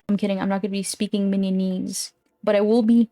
I'm kidding, I'm not gonna be speaking Minionese, but I will be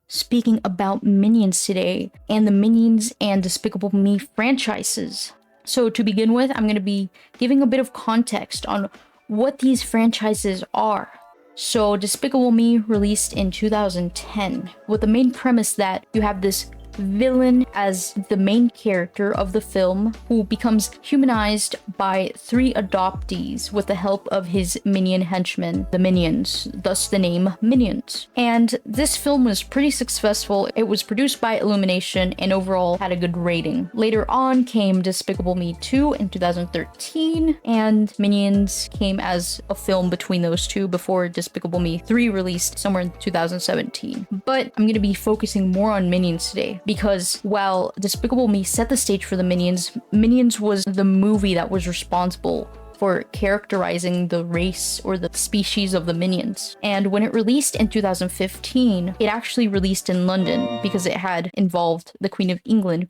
speaking about Minions today and the Minions and Despicable Me franchises. So to begin with, I'm going to be giving a bit of context on what these franchises are. So Despicable Me released in 2010 with the main premise that you have this villain as the main character of the film who becomes humanized by 3 adoptees with the help of his minion henchmen, the Minions, thus the name Minions. And this film was pretty successful. It was produced by Illumination and overall had a good rating. Later on came Despicable Me 2 in 2013, and Minions came as a film between those two before Despicable Me 3 released somewhere in 2017. But I'm going to be focusing more on Minions today, because while Despicable Me set the stage for the Minions, Minions was the movie that was responsible for characterizing the race or the species of the Minions. And when it released in 2015, it actually released in London because it had involved the Queen of England.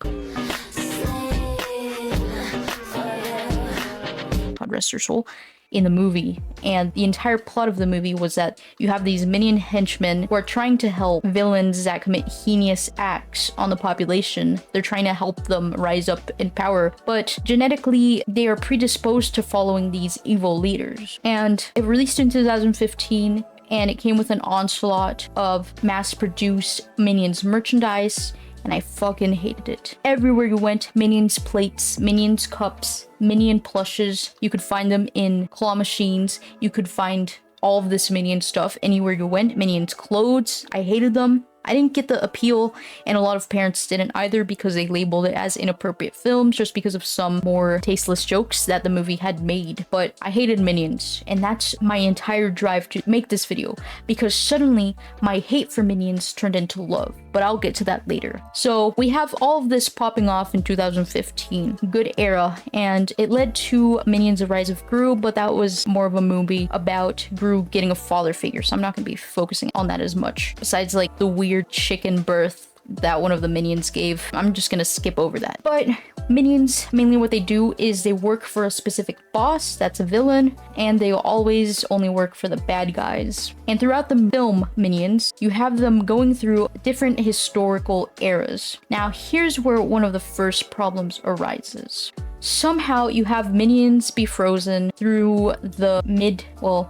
God rest her soul. In the movie, and the entire plot of the movie was that you have these minion henchmen who are trying to help villains that commit heinous acts on the population. They're trying to help them rise up in power, but genetically they are predisposed to following these evil leaders. And it released in 2015, and it came with an onslaught of mass-produced Minions merchandise, and I fucking hated it. Everywhere you went, Minions plates, Minions cups, Minion plushes. You could find them in claw machines. You could find all of this Minion stuff anywhere you went. Minions clothes. I hated them. I didn't get the appeal, and a lot of parents didn't either because they labeled it as inappropriate films just because of some more tasteless jokes that the movie had made. But I hated Minions, and that's my entire drive to make this video, because suddenly my hate for Minions turned into love, but I'll get to that later. So we have all of this popping off in 2015, good era, and it led to Minions: The Rise of Gru, but that was more of a movie about Gru getting a father figure, so I'm not gonna be focusing on that as much. Besides like the weird chicken birth that one of the Minions gave, I'm just gonna skip over that. But Minions, mainly what they do is they work for a specific boss that's a villain, and they always only work for the bad guys. And throughout the film Minions, you have them going through different historical eras. Now here's where one of the first problems arises. Somehow you have Minions be frozen through the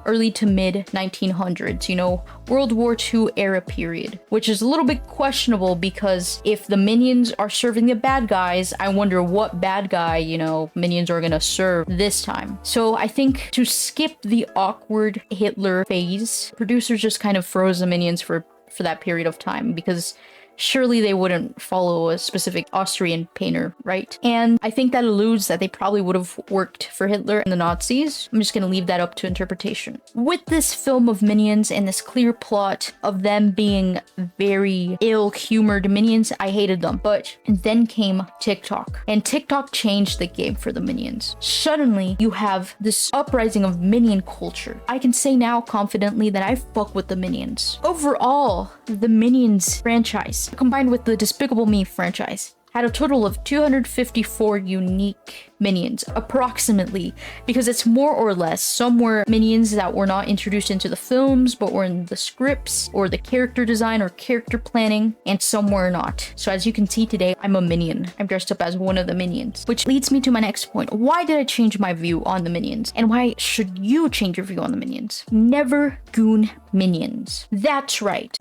early to mid 1900s, you know, World War II era period, which is a little bit questionable because if the Minions are serving the bad guys, I wonder what bad guy, you know, Minions are gonna serve this time. So I think to skip the awkward Hitler phase, producers just kind of froze the Minions for that period of time, because surely they wouldn't follow a specific Austrian painter, right? And I think that alludes that they probably would have worked for Hitler and the Nazis. I'm just gonna leave that up to interpretation. With this film of Minions and this clear plot of them being very ill-humored Minions, I hated them. But then came TikTok, and TikTok changed the game for the Minions. Suddenly, you have this uprising of Minion culture. I can say now confidently that I fuck with the Minions. Overall, the Minions franchise, combined with the Despicable Me franchise, had a total of 254 unique Minions, approximately, because it's more or less. Some were Minions that were not introduced into the films, but were in the scripts, or the character design, or character planning, and some were not. So as you can see today, I'm a Minion. I'm dressed up as one of the Minions, which leads me to my next point. Why did I change my view on the Minions? And why should you change your view on the Minions? Never goon Minions. That's right.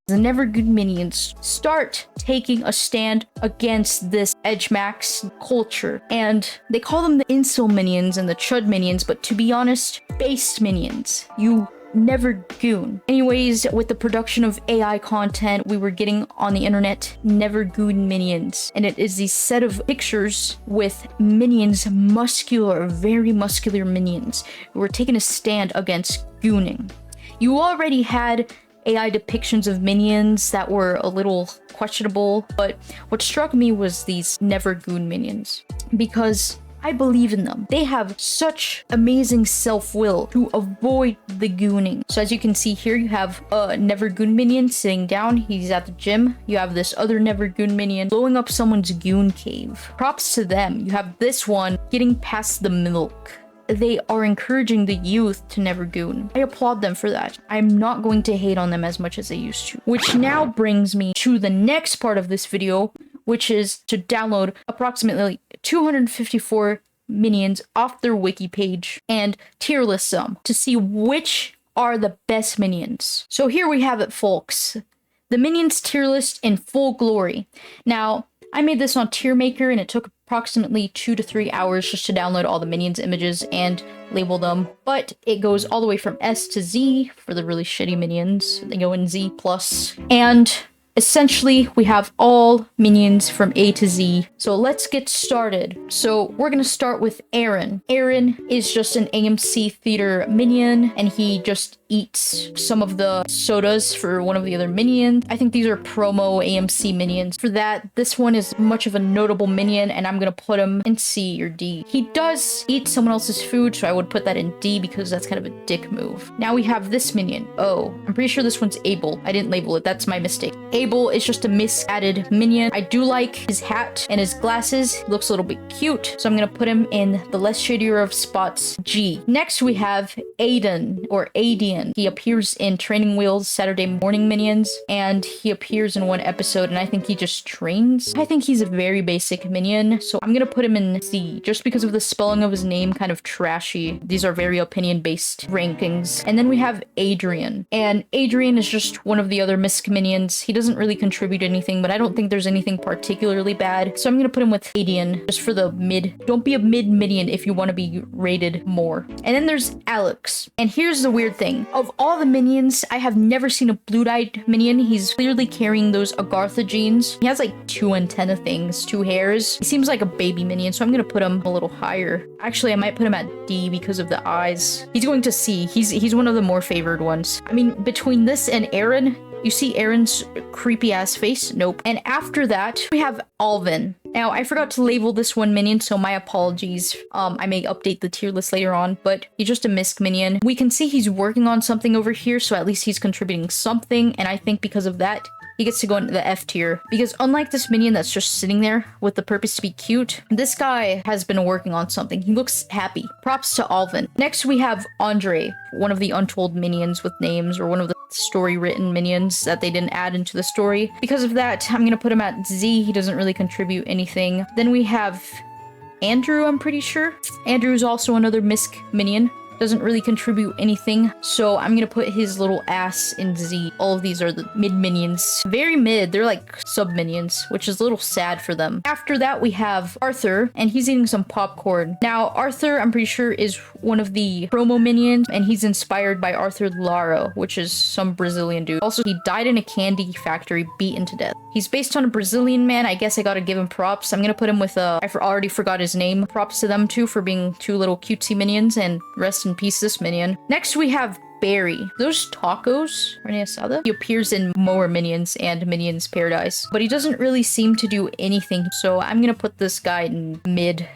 The Never Good Minions start taking a stand against this Edgemax culture, and they call them the Incel Minions and the Chud Minions, but to be honest, based Minions. You never goon. Anyways, with the production of AI content we were getting on the internet, never goon Minions, and it is the set of pictures with Minions, very muscular Minions who were taking a stand against gooning. You already had AI depictions of Minions that were a little questionable, but what struck me was these never goon Minions, because I believe in them. They have such amazing self-will to avoid the gooning. So as you can see here, you have a Never Goon minion sitting down. He's at the gym. You have this other Never Goon minion blowing up someone's goon cave. Props to them. You have this one getting past the milk. They are encouraging the youth to never goon. I applaud them for that. I'm not going to hate on them as much as I used to. Which now brings me to the next part of this video, which is to download approximately 254 minions off their wiki page and tier list them to see which are the best minions. So here we have it, folks. The minions tier list in full glory. Now, I made this on Tier Maker and it took approximately 2 to 3 hours just to download all the minions images and label them. But it goes all the way from S to Z for the really shitty minions. They go in Z+. And essentially, we have all minions from A to Z. So let's get started. So we're gonna start with Aaron. Aaron is just an AMC theater minion, and he just eats some of the sodas for one of the other minions. I think these are promo AMC minions. For that, this one is much of a notable minion, and I'm gonna put him in C or D. He does eat someone else's food, so I would put that in D because that's kind of a dick move. Now we have this minion. Oh, I'm pretty sure this one's Abel. I didn't label it. That's my mistake. Abel is just a misadded minion. I do like his hat and his glasses. He looks a little bit cute, so I'm gonna put him in the less shadier of spots, G. Next we have Aiden or Adian. He appears in Training Wheels Saturday Morning Minions, and he appears in one episode, and I think he just trains. I think he's a very basic minion, so I'm gonna put him in C just because of the spelling of his name, kind of trashy. These are very opinion-based rankings. And then we have Adrian, and Adrian is just one of the other misc minions. He doesn't really contribute anything, but I don't think there's anything particularly bad, so I'm gonna put him with Adian just for the mid. Don't be a mid minion if you want to be rated more. And then there's Alex, and here's the weird thing. Of all the minions, I have never seen a blue-eyed minion. He's clearly carrying those Agartha genes. He has like 2 antenna things, 2 hairs. He seems like a baby minion, so I'm gonna put him a little higher. Actually, I might put him at D because of the eyes. He's going to C. He's one of the more favored ones. I mean, between this and Aaron, you see Aaron's creepy ass face? Nope. And after that, we have Alvin. Now, I forgot to label this one minion, so my apologies. I may update the tier list later on, but he's just a misc minion. We can see he's working on something over here, so at least he's contributing something, and I think because of that, he gets to go into the F tier. Because unlike this minion that's just sitting there with the purpose to be cute, this guy has been working on something. He looks happy. Props to Alvin. Next, we have Andre, one of the untold minions with names, or one of the story written minions that they didn't add into the story. Because of that, I'm gonna put him at Z. He doesn't really contribute anything. Then we have Andrew, I'm pretty sure. Andrew is also another misc minion. Doesn't really contribute anything, so I'm gonna put his little ass in Z. All of these are the mid minions. Very mid, they're like sub minions, which is a little sad for them. After that, we have Arthur, and he's eating some popcorn. Now, Arthur, I'm pretty sure, is one of the promo minions, and he's inspired by Arthur Lara, which is some Brazilian dude. Also, he died in a candy factory, beaten to death. He's based on a Brazilian man. I guess I gotta give him props. I'm gonna put him with already forgot his name. Props to them too for being 2 little cutesy minions, and rest in peace this minion. Next we have Barry. Those tacos, he appears in more Minions and Minions Paradise, but he doesn't really seem to do anything, so I'm gonna put this guy in mid.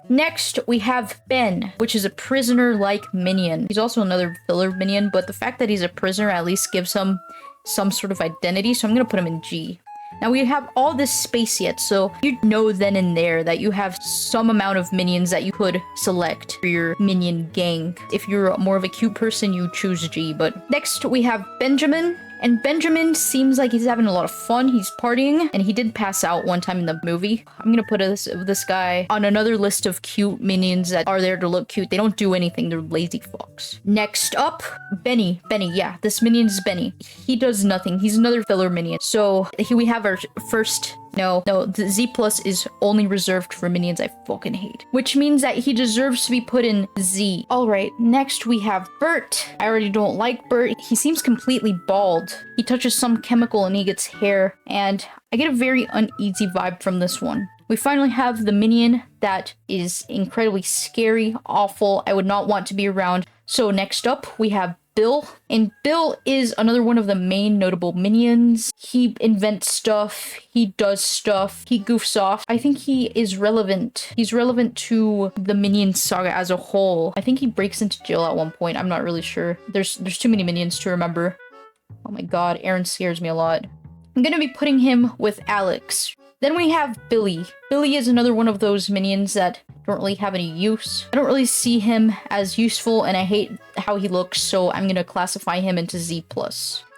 Next, we have Ben, which is a prisoner-like minion. He's also another filler minion, but the fact that he's a prisoner at least gives him some sort of identity, so I'm gonna put him in G. Now we have all this space yet, so you know then and there that you have some amount of minions that you could select for your minion gang. If you're more of a cute person, you choose G. But next we have Benjamin. And Benjamin seems like he's having a lot of fun. He's partying, and he did pass out one time in the movie. I'm gonna put this guy on another list of cute minions that are there to look cute. They don't do anything. They're lazy fucks. Next up, Benny. Yeah, this minion is Benny. He does nothing. He's another filler minion. So here we have our first... No, the Z plus is only reserved for minions I fucking hate. Which means that he deserves to be put in Z. Alright, next we have Bert. I already don't like Bert. He seems completely bald. He touches some chemical and he gets hair. And I get a very uneasy vibe from this one. We finally have the minion that is incredibly scary, awful. I would not want to be around. So next up, we have Bill, and Bill is another one of the main notable minions. He invents stuff, he does stuff, he goofs off. I think he is relevant. He's relevant to the Minion saga as a whole. I think he breaks into jail at one point. I'm not really sure. There's too many minions to remember. Oh my god, Aaron scares me a lot. I'm gonna be putting him with Alex. Then we have Billy. Billy is another one of those minions that don't really have any use. I don't really see him as useful, and I hate how he looks, so I'm gonna classify him into Z+.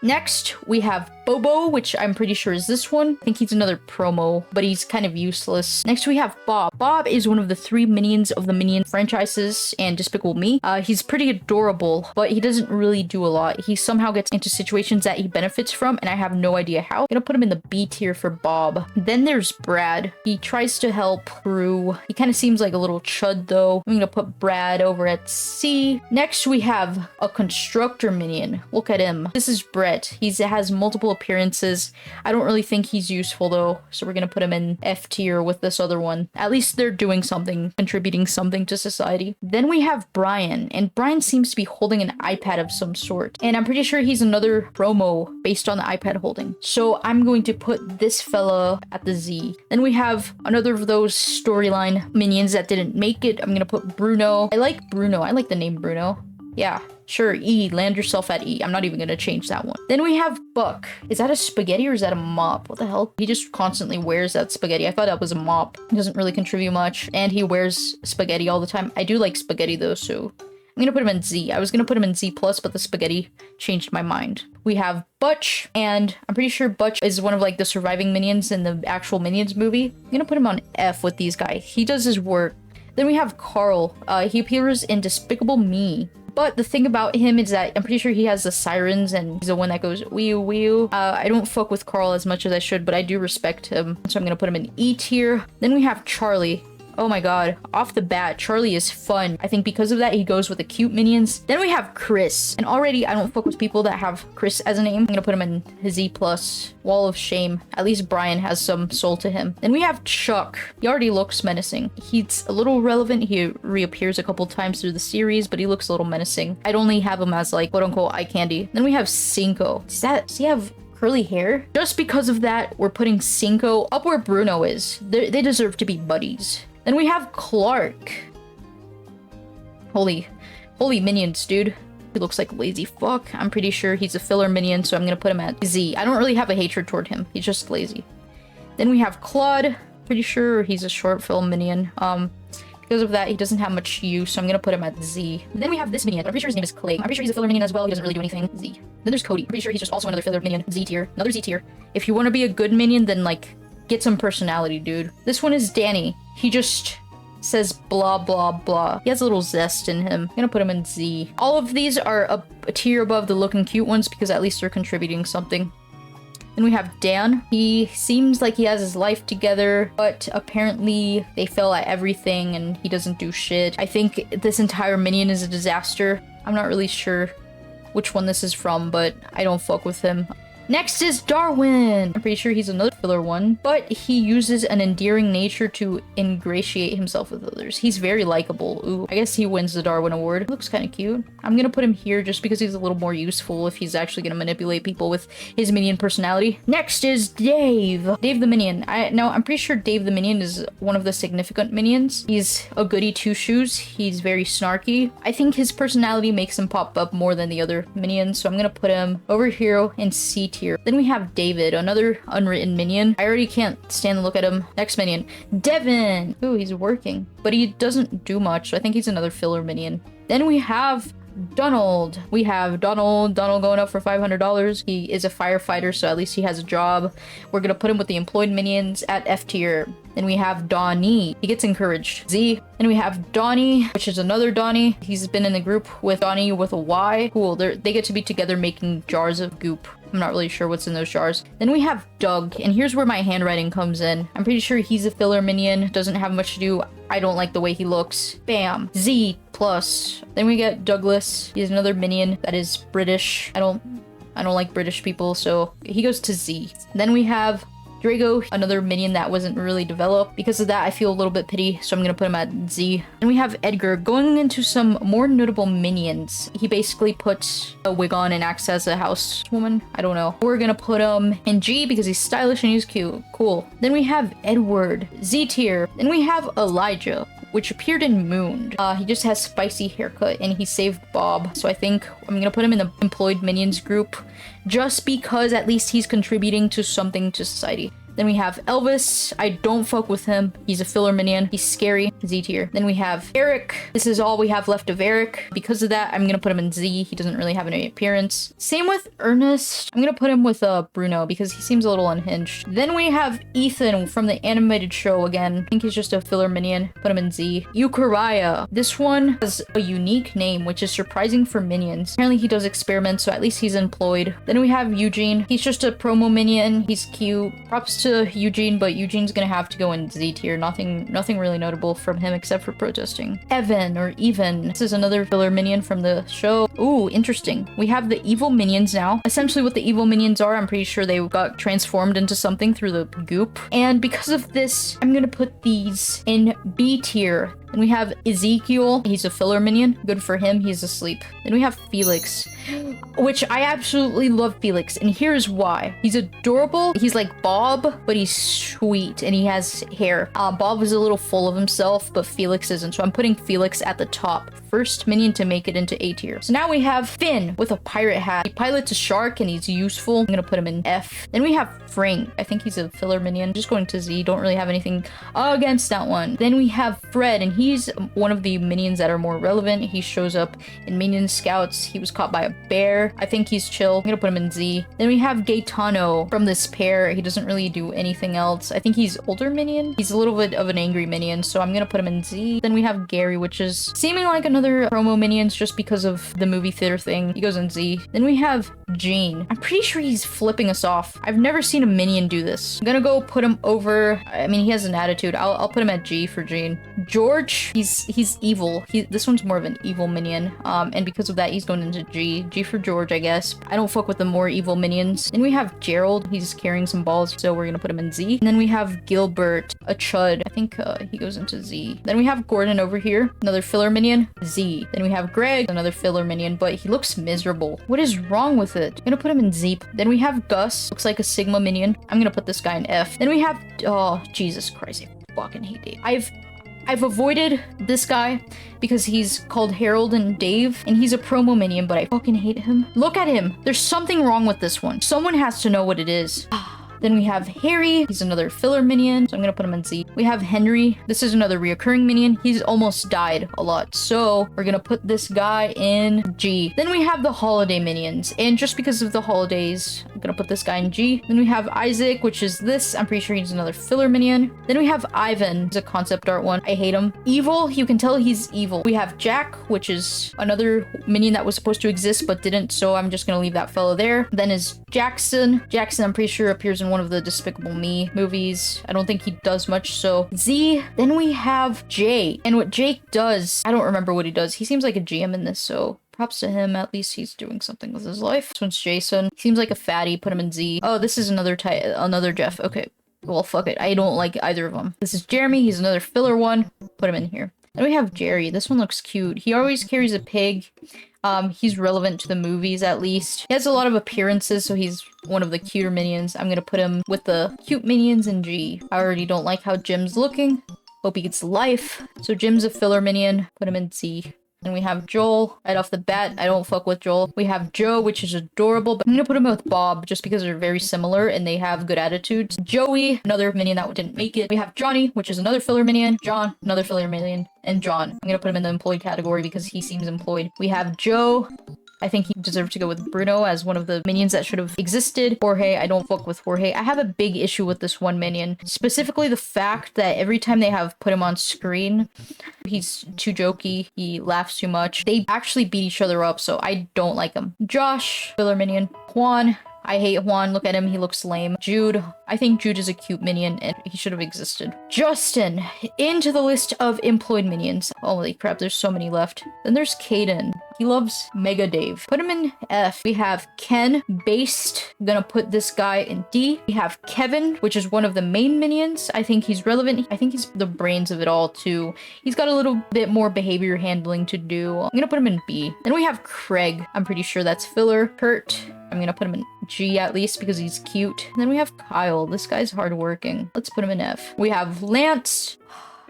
Next, we have Bobo, which I'm pretty sure is this one. I think he's another promo, but he's kind of useless. Next, we have Bob. Bob is one of the 3 minions of the Minion franchises and Despicable Me. He's pretty adorable, but he doesn't really do a lot. He somehow gets into situations that he benefits from, and I have no idea how. I'm gonna put him in the B tier for Bob. Then there's Brad. He tries to help Prue. He kind of seems like a little chud, though. I'm gonna put Brad over at C. Next, we have a Constructor minion. Look at him. This is Brett. He has multiple appearances. I don't really think he's useful, though, so we're gonna put him in F tier with this other one. At least they're doing something, contributing something to society. Then we have Brian, and Brian seems to be holding an iPad of some sort, and I'm pretty sure he's another promo based on the iPad holding. So I'm going to put this fella at the Z. Then we have another of those storyline minions that didn't make it. I'm gonna put Bruno. I like Bruno. I like the name Bruno. Yeah, sure, E. Land yourself at E. I'm not even gonna change that one. Then we have Buck. Is that a spaghetti or is that a mop? What the hell? He just constantly wears that spaghetti. I thought that was a mop. He doesn't really contribute much, and he wears spaghetti all the time. I do like spaghetti, though, so I'm gonna put him in Z. I was gonna put him in Z+, but the spaghetti changed my mind. We have Butch, and I'm pretty sure Butch is one of, like, the surviving minions in the actual Minions movie. I'm gonna put him on F with these guys. He does his work. Then we have Carl. He appears in Despicable Me. But the thing about him is that I'm pretty sure he has the sirens, and he's the one that goes wee wee. I don't fuck with Carl as much as I should, but I do respect him, so I'm gonna put him in E tier. Then we have Charlie. Oh my god, off the bat, Charlie is fun. I think because of that, he goes with the cute minions. Then we have Chris, and already I don't fuck with people that have Chris as a name. I'm gonna put him in his Z+. Wall of Shame. At least Brian has some soul to him. Then we have Chuck. He already looks menacing. He's a little relevant. He reappears a couple times through the series, but he looks a little menacing. I'd only have him as, like, quote-unquote eye candy. Then we have Cinco. Does he have curly hair? Just because of that, we're putting Cinco up where Bruno is. They deserve to be buddies. Then we have Clark. Holy minions, dude. He looks like a lazy fuck. I'm pretty sure he's a filler minion, so I'm gonna put him at Z. I don't really have a hatred toward him. He's just lazy. Then we have Claude. Pretty sure he's a short film minion. Because of that, he doesn't have much use, so I'm gonna put him at Z. Then we have this minion. I'm pretty sure his name is Clay. I'm pretty sure he's a filler minion as well. He doesn't really do anything. Z. Then there's Cody. I'm pretty sure he's just also another filler minion. Z tier. Another Z tier. If you want to be a good minion, then, like, get some personality, dude. This one is Danny. He just says blah blah blah. He has a little zest in him. I'm gonna put him in Z. All of these are a tier above the looking cute ones because at least they're contributing something. Then we have Dan. He seems like he has his life together, but apparently they fail at everything and he doesn't do shit. I think this entire minion is a disaster. I'm not really sure which one this is from, but I don't fuck with him. Next is Darwin. I'm pretty sure he's another filler one, but he uses an endearing nature to ingratiate himself with others. He's very likable. Ooh, I guess he wins the Darwin Award. Looks kind of cute. I'm gonna put him here just because he's a little more useful if he's actually gonna manipulate people with his minion personality. Next is Dave. Dave the Minion. I'm pretty sure Dave the Minion is one of the significant minions. He's a goody two-shoes. He's very snarky. I think his personality makes him pop up more than the other minions, so I'm gonna put him over here in C tier. Then we have David, another unwritten minion. I already can't stand to look at him. Next minion, Devin. Ooh, he's working, but he doesn't do much. So I think he's another filler minion. Then we have Donald. We have Donald going up for $500. He is a firefighter, so at least he has a job. We're gonna put him with the employed minions at F tier. Then we have Donnie. He gets encouraged. Z. Then we have Donnie, which is another Donnie. He's been in the group with Donnie with a Y. Cool. They get to be together making jars of goop. I'm not really sure what's in those jars. Then we have Doug, and here's where my handwriting comes in. I'm pretty sure he's a filler minion. Doesn't have much to do. I don't like the way he looks. Bam. Z+. Then we get Douglas. He's another minion that is British. I don't like British people, so he goes to Z. Then we have Drago, another minion that wasn't really developed. Because of that, I feel a little bit pity, so I'm gonna put him at Z. And we have Edgar. Going into some more notable minions, he basically puts a wig on and acts as a housewoman. I don't know. We're gonna put him in G because he's stylish and he's cute. Cool. Then we have Edward, Z tier. Then we have Elijah, which appeared in Moon. He just has spicy haircut and he saved Bob. So I think I'm gonna put him in the employed minions group just because at least he's contributing to something to society. Then we have Elvis. I don't fuck with him. He's a filler minion. He's scary. Z tier. Then we have Eric. This is all we have left of Eric. Because of that, I'm gonna put him in Z. He doesn't really have any appearance. Same with Ernest. I'm gonna put him with Bruno because he seems a little unhinged. Then we have Ethan from the animated show again. I think he's just a filler minion. Put him in Z. Euchariah. This one has a unique name, which is surprising for minions. Apparently he does experiments, so at least he's employed. Then we have Eugene. He's just a promo minion. He's cute. Props to Eugene, but Eugene's gonna have to go in Z tier. Nothing really notable from him except for protesting. Evan or Even. This is another filler minion from the show. Ooh, interesting. We have the evil minions now. Essentially what the evil minions are, I'm pretty sure they got transformed into something through the goop. And because of this, I'm gonna put these in B tier. Then we have Ezekiel. He's a filler minion. Good for him. He's asleep. Then we have Felix, which I absolutely love Felix. And here's why. He's adorable. He's like Bob, but he's sweet and he has hair. Bob is a little full of himself, but Felix isn't. So I'm putting Felix at the top. First minion to make it into A tier. So now we have Finn with a pirate hat. He pilots a shark and he's useful. I'm gonna put him in F. Then we have Frank. I think he's a filler minion. Just going to Z. Don't really have anything against that one. Then we have Fred, and he's one of the minions that are more relevant. He shows up in Minion Scouts. He was caught by a bear. I think he's chill. I'm gonna put him in Z. Then we have Gaetano from this pair. He doesn't really do anything else. I think he's older minion. He's a little bit of an angry minion, so I'm gonna put him in Z. Then we have Gary, which is seeming like another promo minions just because of the movie theater thing. He goes in Z. Then we have Gene. I'm pretty sure he's flipping us off. I've never seen a minion do this. I'm gonna go put him over. I mean, he has an attitude. I'll put him at G for Gene. George, he's evil. This one's more of an evil minion. And because of that, he's going into G. G for George, I guess. I don't fuck with the more evil minions. Then we have Gerald. He's carrying some balls, so we're gonna put him in Z. And then we have Gilbert, a chud. I think he goes into Z. Then we have Gordon over here, another filler minion, Z. Then we have Greg, another filler minion, but he looks miserable. What is wrong with it? I'm gonna put him in Z. Then we have Gus, looks like a Sigma minion. I'm gonna put this guy in F. Then we have, oh, Jesus Christ, I fucking hate Dave. I've avoided this guy because he's called Harold and Dave, and he's a promo minion, but I fucking hate him. Look at him. There's something wrong with this one. Someone has to know what it is. Then we have Harry. He's another filler minion, so I'm gonna put him in Z. We have Henry. This is another reoccurring minion. He's almost died a lot, so we're gonna put this guy in G. Then we have the holiday minions, and just because of the holidays, I'm gonna put this guy in G. Then we have Isaac, which is this. I'm pretty sure he's another filler minion. Then we have Ivan. He's a concept art one. I hate him. Evil. You can tell he's evil. We have Jack, which is another minion that was supposed to exist but didn't, so I'm just gonna leave that fellow there. Then is Jackson. Jackson, I'm pretty sure appears in one of the Despicable Me movies. I don't think he does much, so Z. Then we have Jay, and what Jake does, I don't remember what he does. He seems like a GM in this, so props to him. At least he's doing something with his life. This one's Jason. He seems like a fatty. Put him in Z. Oh, this is another Jeff. Okay, well, fuck it. I don't like either of them. This is Jeremy. He's another filler one. Put him in here. Then we have Jerry. This one looks cute. He always carries a pig. He's relevant to the movies, at least. He has a lot of appearances, so he's one of the cuter minions. I'm gonna put him with the cute minions in G. I already don't like how Jim's looking. Hope he gets life. So Jim's a filler minion. Put him in C. And we have Joel. Right off the bat, I don't fuck with Joel. We have Joe, which is adorable, but I'm gonna put him with Bob just because they're very similar and they have good attitudes. Joey, another minion that didn't make it. We have Johnny, which is another filler minion. John, another filler minion. And John. I'm gonna put him in the employed category because he seems employed. We have Joe. I think he deserved to go with Bruno as one of the minions that should have existed. Jorge, I don't fuck with Jorge. I have a big issue with this one minion. Specifically the fact that every time they have put him on screen, he's too jokey. He laughs too much. They actually beat each other up, so I don't like him. Josh, filler minion. Juan, I hate Juan. Look at him. He looks lame. Jude. I think Jude is a cute minion and he should have existed. Justin. Into the list of employed minions. Holy crap, there's so many left. Then there's Caden. He loves Mega Dave. Put him in F. We have Ken, based. I'm gonna put this guy in D. We have Kevin, which is one of the main minions. I think he's relevant. I think he's the brains of it all too. He's got a little bit more behavior handling to do. I'm gonna put him in B. Then we have Craig. I'm pretty sure that's filler. Kurt. I'm gonna put him in G at least because he's cute. And then we have Kyle. This guy's hardworking. Let's put him in F. We have Lance.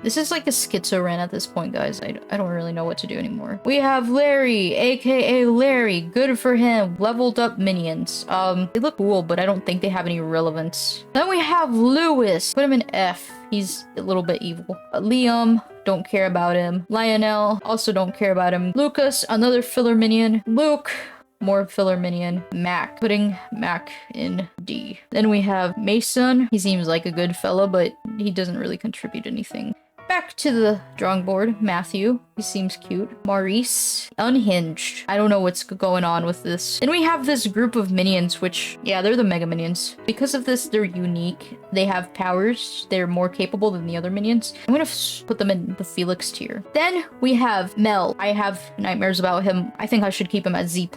This is like a schizo rant at this point, guys. I don't really know what to do anymore. We have Larry, aka Larry. Good for him. Leveled up minions. They look cool, but I don't think they have any relevance. Then we have Lewis. Put him in F. He's a little bit evil. Liam. Don't care about him. Lionel. Also don't care about him. Lucas. Another filler minion. Luke. More filler minion. Mac. Putting Mac in D. Then we have Mason. He seems like a good fella, but he doesn't really contribute anything. Back to the drawing board. Matthew. He seems cute. Maurice. Unhinged. I don't know what's going on with this. Then we have this group of minions, which, yeah, they're the Mega Minions. Because of this, they're unique. They have powers. They're more capable than the other minions. I'm gonna put them in the Felix tier. Then we have Mel. I have nightmares about him. I think I should keep him at Z+.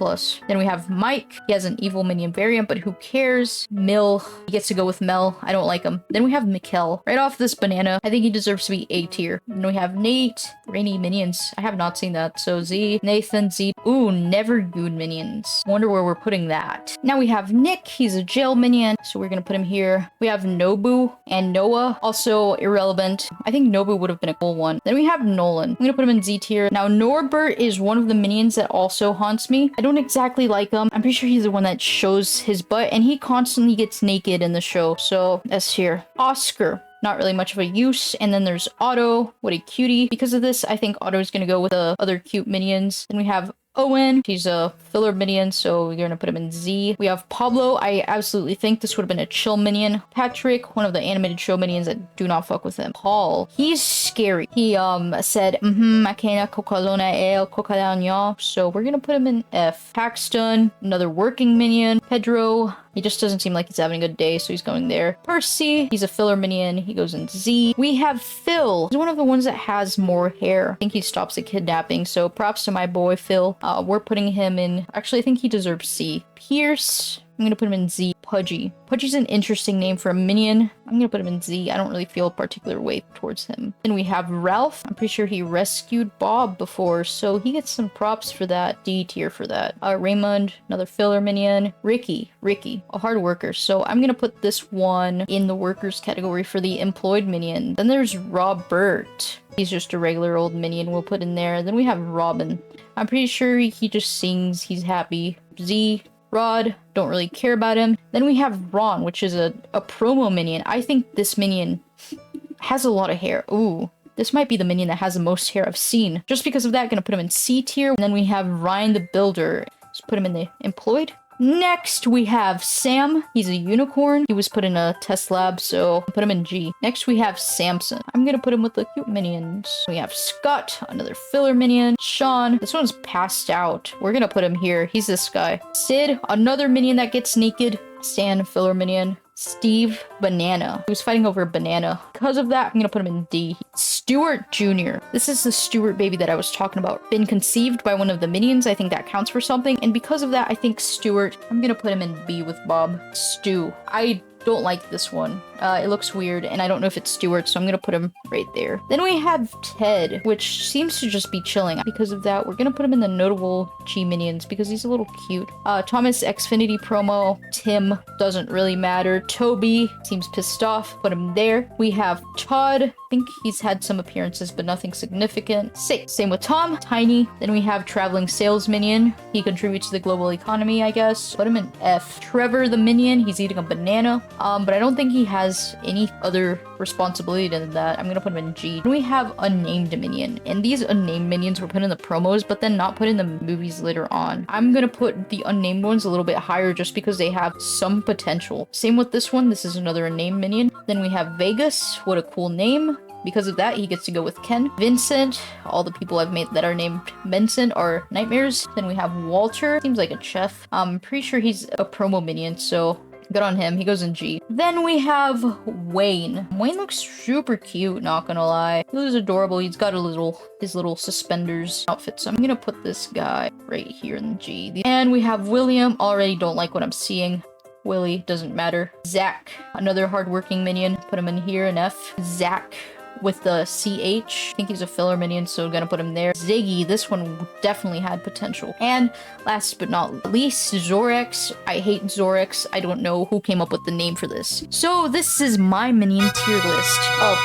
Then we have Mike. He has an evil minion variant, but who cares? Mill. He gets to go with Mel. I don't like him. Then we have Mikkel. Right off this banana. I think he deserves to be A tier. Then we have Nate. Rainy minions. I have not seen that. So Z. Nathan. Z. Ooh, never good minions. Wonder where we're putting that. Now we have Nick. He's a jail minion. So we're gonna put him here. We have Nobu and Noah. Also irrelevant. I think Nobu would have been a cool one. Then we have Nolan. I'm gonna put him in Z tier. Now Norbert is one of the minions that also haunts me. I don't exactly like him. I'm pretty sure he's the one that shows his butt and he constantly gets naked in the show. So S tier. Oscar. Not really much of a use. And then there's Otto. What a cutie. Because of this, I think Otto is going to go with the other cute minions. Then we have Owen. He's a filler minion, so we're going to put him in Z. We have Pablo. I absolutely think this would have been a chill minion. Patrick, one of the animated show minions that do not fuck with him. Paul. He's scary. He said, makena kokalona el kokalaño. So we're going to put him in F. Paxton, another working minion. Pedro. He just doesn't seem like he's having a good day, so he's going there. Percy, he's a filler minion. He goes in Z. We have Phil. He's one of the ones that has more hair. I think he stops the kidnapping, so props to my boy Phil. We're putting him in... Actually, I think he deserves C. Pierce. I'm gonna put him in Z. Pudgy. Pudgy's an interesting name for a minion. I'm gonna put him in Z. I don't really feel a particular way towards him. Then we have Ralph. I'm pretty sure he rescued Bob before, so he gets some props for that. D tier for that. Raymond, another filler minion. Ricky, a hard worker. So I'm gonna put this one in the workers category for the employed minion. Then there's Robert. He's just a regular old minion we'll put in there. Then we have Robin. I'm pretty sure he just sings. He's happy. Z. Rod, don't really care about him. Then we have Ron, which is a promo minion. I think this minion has a lot of hair. Ooh, this might be the minion that has the most hair I've seen. Just because of that, gonna put him in C tier. And then we have Ryan the Builder. Let's put him in the employed. Next, we have Sam. He's a unicorn. He was put in a test lab, so put him in G. Next, we have Samson. I'm gonna put him with the cute minions. We have Scott, another filler minion. Sean, this one's passed out. We're gonna put him here. He's this guy. Sid, another minion that gets naked. Stan, filler minion. Steve, banana. He was fighting over a banana. Because of that, I'm gonna put him in D. Stuart Jr. This is the Stuart baby that I was talking about. Been conceived by one of the minions. I think that counts for something. And because of that, I think Stuart, I'm gonna put him in B with Bob. Stu. I don't like this one. It looks weird, and I don't know if it's Stuart, so I'm gonna put him right there. Then we have Ted, which seems to just be chilling. Because of that, we're gonna put him in the notable G minions because he's a little cute. Thomas Xfinity promo. Tim doesn't really matter. Toby seems pissed off. Put him there. We have Todd. I think he's had some appearances, but nothing significant. Same with Tom. Tiny. Then we have Traveling Sales Minion. He contributes to the global economy, I guess. Put him in F. Trevor the Minion. He's eating a banana. But I don't think he has any other responsibility than that. I'm gonna put him in G. Then we have Unnamed Minion. And these Unnamed Minions were put in the promos, but then not put in the movies later on. I'm gonna put the Unnamed ones a little bit higher just because they have some potential. Same with this one. This is another Unnamed Minion. Then we have Vegas. What a cool name. because of that, he gets to go with Ken. Vincent, all the people I've made that are named Vincent are nightmares. Then we have Walter, seems like a chef. I'm pretty sure he's a promo minion, so good on him. He goes in G. Then we have Wayne. Wayne looks super cute, not gonna lie. He looks adorable. He's got his little suspenders outfit. So I'm gonna put this guy right here in G. And we have William. Already don't like what I'm seeing. Willie, doesn't matter. Zach, another hardworking minion. Put him in here in F. Zach with the CH. I think he's a filler minion, so gonna put him there. Ziggy, this one definitely had potential. And last but not least, Zorex. I hate Zorex. I don't know who came up with the name for this. So this is my minion tier list of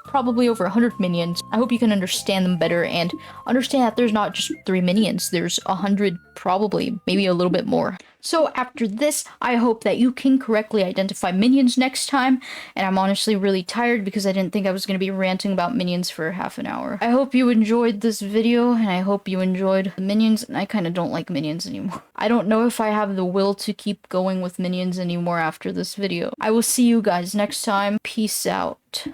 probably over 100 minions. I hope you can understand them better and understand that there's not just 3 minions. There's 100, probably, maybe a little bit more. So after this, I hope that you can correctly identify minions next time, and I'm honestly really tired because I didn't think I was going to be ranting about minions for half an hour. I hope you enjoyed this video, and I hope you enjoyed the minions, and I kind of don't like minions anymore. I don't know if I have the will to keep going with minions anymore after this video. I will see you guys next time. Peace out.